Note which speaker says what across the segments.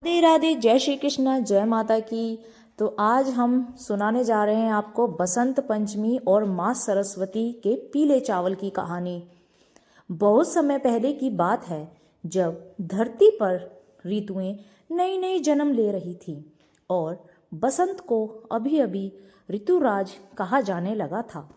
Speaker 1: राधे राधे, जय श्री कृष्ण, जय माता की। तो आज हम सुनाने जा रहे हैं आपको बसंत पंचमी और माँ सरस्वती के पीले चावल की कहानी। बहुत समय पहले की बात है, जब धरती पर ऋतुएं नई नई जन्म ले रही थी और बसंत को अभी अभी ऋतुराज कहा जाने लगा था।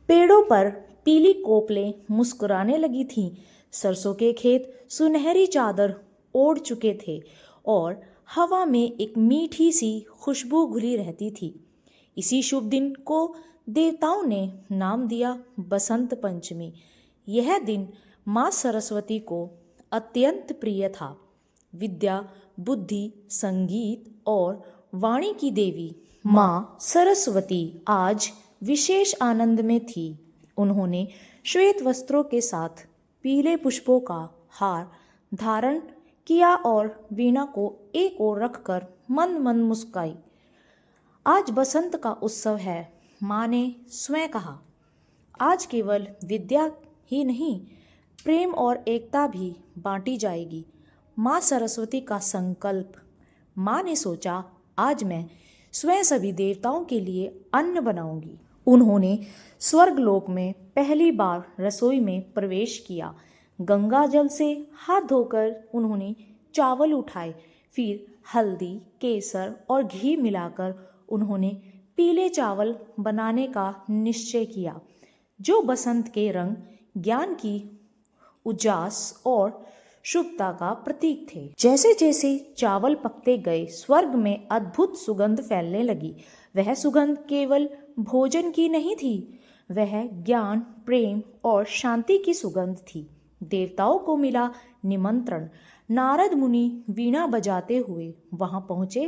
Speaker 1: पेड़ों पर पीली कोपलें मुस्कुराने लगी थीं, सरसों के खेत सुनहरी चादर ओढ़ चुके थे और हवा में एक मीठी सी खुशबू घुली रहती थी। इसी शुभ दिन को देवताओं ने नाम दिया बसंत पंचमी। यह दिन माँ सरस्वती को अत्यंत प्रिय था। विद्या, बुद्धि, संगीत और वाणी की देवी माँ सरस्वती आज विशेष आनंद में थी। उन्होंने श्वेत वस्त्रों के साथ पीले पुष्पों का हार धारण किया और वीणा को एक ओर रखकर मंद मंद मुस्काई। आज बसंत का उत्सव है, माँ ने स्वयं कहा। आज केवल विद्या ही नहीं, प्रेम और एकता भी बांटी जाएगी। माँ सरस्वती का संकल्प। माँ ने सोचा, आज मैं स्वयं सभी देवताओं के लिए अन्न बनाऊंगी। उन्होंने स्वर्गलोक में पहली बार रसोई में प्रवेश किया। गंगा जल से हाथ धोकर उन्होंने चावल उठाए, फिर हल्दी, केसर और घी मिलाकर उन्होंने पीले चावल बनाने का निश्चय किया, जो बसंत के रंग, ज्ञान की उजास और शुभता का प्रतीक थे। जैसे जैसे चावल पकते गए, स्वर्ग में अद्भुत सुगंध फैलने लगी। वह सुगंध केवल भोजन की नहीं थी, वह ज्ञान, प्रेम और शांति की सुगंध थी। देवताओं को मिला निमंत्रण। नारद मुनि वीणा बजाते हुए वहां पहुंचे।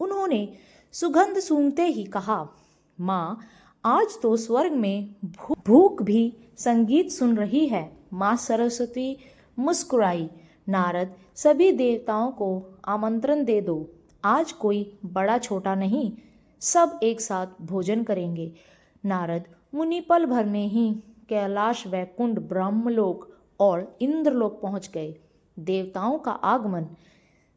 Speaker 1: उन्होंने सुगंध सूंघते ही कहा, माँ, आज तो स्वर्ग में भूख भी संगीत सुन रही है। माँ सरस्वती मुस्कुराई, नारद, सभी देवताओं को आमंत्रण दे दो। आज कोई बड़ा छोटा नहीं, सब एक साथ भोजन करेंगे। नारद मुनि पल भर में ही कैलाश, वैकुंठ, ब्रह्मलोक और इंद्रलोक पहुंच गए। देवताओं का आगमन।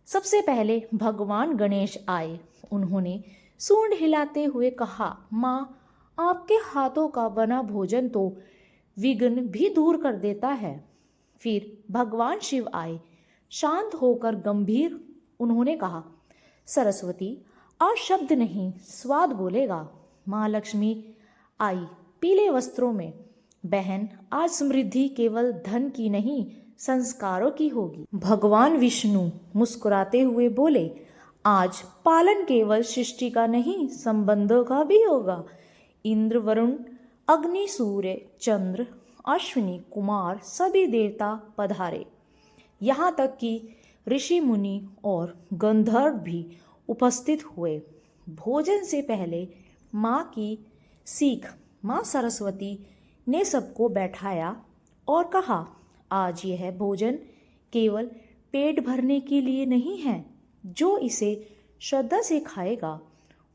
Speaker 1: सबसे पहले भगवान गणेश आए। उन्होंने सूंड हिलाते हुए कहा, माँ, आपके हाथों का बना भोजन तो विघ्न भी दूर कर देता है। फिर भगवान शिव आए। शांत होकर गंभीर उन्होंने कहा, सरस्वती, आज शब्द नहीं, स्वाद बोलेगा। माँ लक्ष्मी आई पीले वस्त्रों में। बहन, आज समृद्धि केवल धन की नहीं, संस्कारों की होगी। भगवान विष्णु मुस्कुराते हुए बोले, आज पालन केवल सृष्टि का नहीं, संबंधों का भी होगा। इंद्र, वरुण, अग्नि, सूर्य, चंद्र, अश्विनी कुमार सभी देवता पधारे। यहाँ तक कि ऋषि मुनि और गंधर्व भी उपस्थित हुए। भोजन से पहले माँ की सीख। माँ सरस्वती ने सबको बैठाया और कहा, आज यह भोजन केवल पेट भरने के लिए नहीं है। जो इसे श्रद्धा से खाएगा,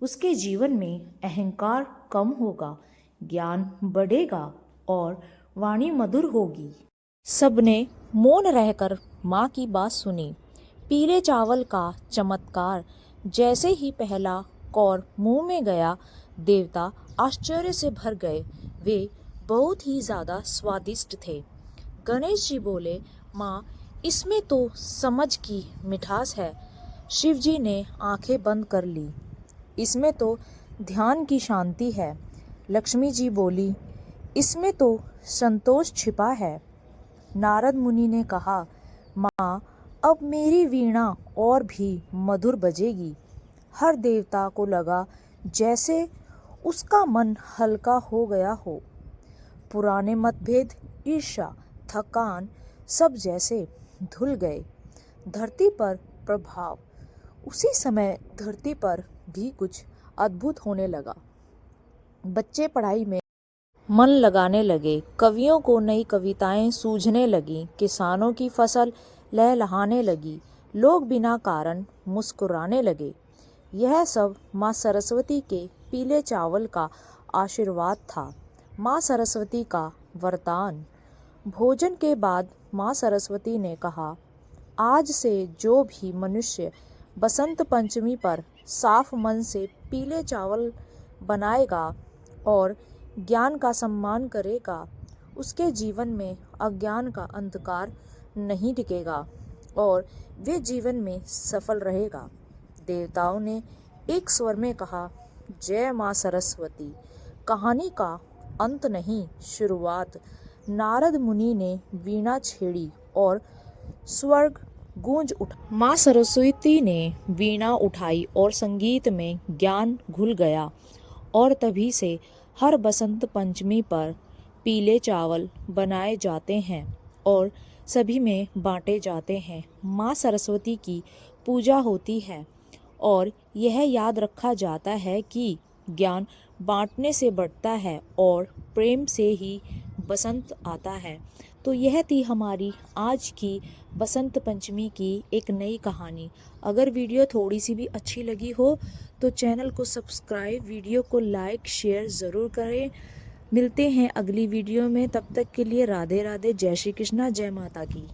Speaker 1: उसके जीवन में अहंकार कम होगा, ज्ञान बढ़ेगा और वाणी मधुर होगी। सबने मौन रहकर माँ की बात सुनी। पीले चावल का चमत्कार। जैसे ही पहला कौर मुंह में गया, देवता आश्चर्य से भर गए। वे बहुत ही ज़्यादा स्वादिष्ट थे। गणेश जी बोले, माँ, इसमें तो समझ की मिठास है। शिव जी ने आंखें बंद कर ली। इसमें तो ध्यान की शांति है। लक्ष्मी जी बोली, इसमें तो संतोष छिपा है। नारद मुनि ने कहा, माँ, अब मेरी वीणा और भी मधुर बजेगी। हर देवता को लगा जैसे उसका मन हल्का हो गया हो। पुराने मतभेद, ईर्ष्या, थकान सब जैसे धुल गए। धरती पर प्रभाव। उसी समय धरती पर भी कुछ अद्भुत होने लगा। बच्चे पढ़ाई में मन लगाने लगे, कवियों को नई कविताएं सूझने लगीं, किसानों की फसल लहलहाने लगी, लोग बिना कारण मुस्कुराने लगे। यह सब माँ सरस्वती के पीले चावल का आशीर्वाद था, माँ सरस्वती का वरदान। भोजन के बाद माँ सरस्वती ने कहा, आज से जो भी मनुष्य बसंत पंचमी पर साफ मन से पीले चावल बनाएगा और ज्ञान का सम्मान करेगा, उसके जीवन में अज्ञान का अंधकार नहीं टिकेगा और वे जीवन में सफल रहेगा। देवताओं ने एक स्वर में कहा, जय माँ सरस्वती। कहानी का अंत नहीं, शुरुआत। नारद मुनि ने वीणा छेड़ी और स्वर्ग गूंज उठा। माँ सरस्वती ने वीणा उठाई और संगीत में ज्ञान घुल गया और तभी से हर बसंत पंचमी पर पीले चावल बनाए जाते हैं और सभी में बांटे जाते हैं। माँ सरस्वती की पूजा होती है और यह याद रखा जाता है कि ज्ञान बांटने से बढ़ता है और प्रेम से ही बसंत आता है। तो यह थी हमारी आज की बसंत पंचमी की एक नई कहानी। अगर वीडियो थोड़ी सी भी अच्छी लगी हो तो चैनल को सब्सक्राइब, वीडियो को लाइक शेयर ज़रूर करें। मिलते हैं अगली वीडियो में, तब तक के लिए राधे राधे, जय श्री कृष्णा, जय माता की।